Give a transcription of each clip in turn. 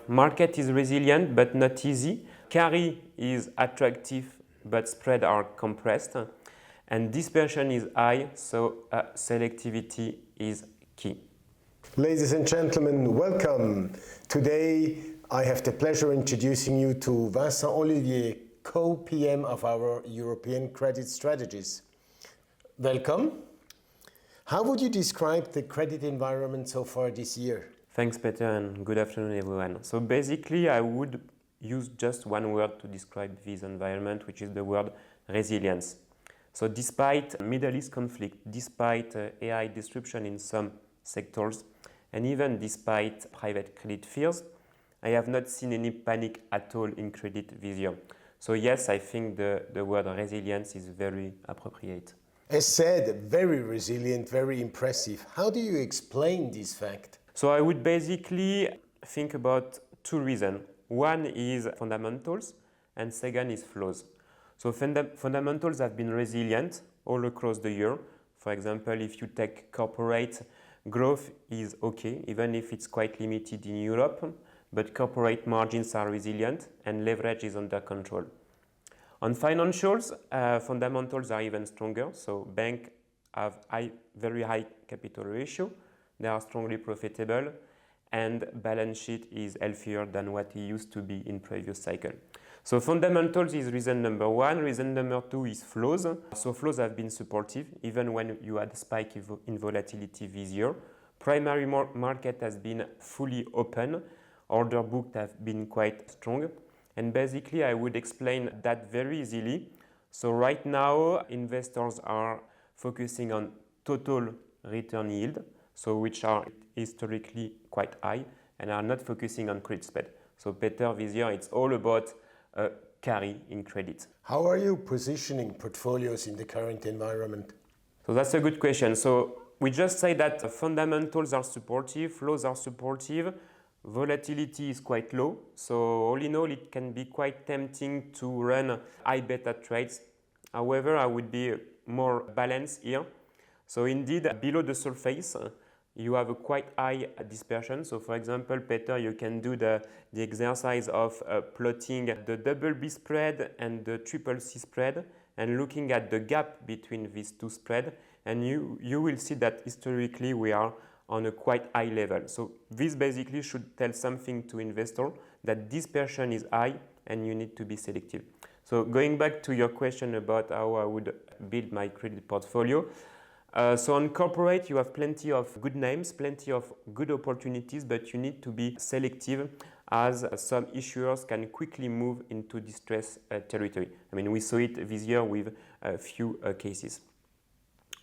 market is resilient but not easy. Carry is attractive but spread are compressed. And dispersion is high, so selectivity is key. Ladies and gentlemen, welcome. Today I have the pleasure introducing you to Vincent Ollivier, co-PM of our European credit strategies. Welcome. How would you describe the credit environment so far this year? Thanks, Peter, and good afternoon, everyone. So basically, I would use just one word to describe this environment, which is the word resilience. So despite Middle East conflict, despite AI disruption in some sectors, and even despite private credit fears, I have not seen any panic at all in credit this year. So yes, I think the word resilience is very appropriate. As said, very resilient, very impressive. How do you explain this fact? So I would basically think about two reasons. One is fundamentals, and second is flows. So fundamentals have been resilient all across the year. For example, if you take corporate, growth is okay, even if it's quite limited in Europe, but corporate margins are resilient and leverage is under control. On financials, fundamentals are even stronger. So banks have very high capital ratio, they are strongly profitable, and balance sheet is healthier than what it used to be in previous cycle. So fundamentals is reason number one. Reason number two is flows. So flows have been supportive even when you had a spike in volatility this year. Primary market has been fully open. Order book have been quite strong. And basically I would explain that very easily. So right now investors are focusing on total return yield, so which are historically quite high, and are not focusing on credit spread. So better this year it's all about carry in credit. How are you positioning portfolios in the current environment? So that's a good question. So we just say that fundamentals are supportive, flows are supportive, volatility is quite low. So all in all, it can be quite tempting to run high beta trades. However, I would be more balanced here. So indeed, below the surface, you have a quite high dispersion. So for example, Peter, you can do the exercise of plotting the double B spread and the triple C spread and looking at the gap between these two spreads, and you will see that historically we are on a quite high level. So this basically should tell something to investors that dispersion is high and you need to be selective. So going back to your question about how I would build my credit portfolio, so on corporate, you have plenty of good names, plenty of good opportunities, but you need to be selective as some issuers can quickly move into distress territory. I mean, we saw it this year with a few cases.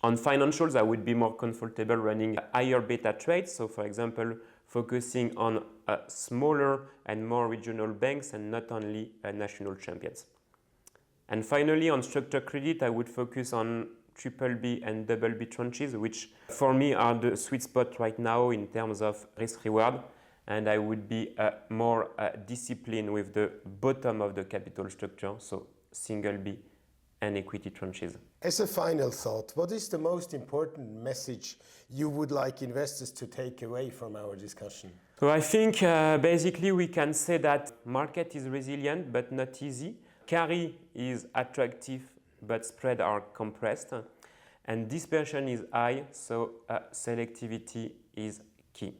On financials, I would be more comfortable running higher beta trades. So for example, focusing on smaller and more regional banks and not only national champions. And finally, on structured credit, I would focus on triple B and double B tranches, which for me are the sweet spot right now in terms of risk reward. And I would be more disciplined with the bottom of the capital structure, so single B and equity tranches. As a final thought, what is the most important message you would like investors to take away from our discussion? So I think basically we can say that market is resilient but not easy. Carry is attractive but spread are compressed, and dispersion is high, so selectivity is key.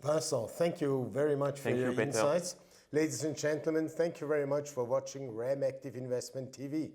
Vincent, thank you very much for your insights. Ladies and gentlemen, thank you very much for watching RAM Active Investment TV.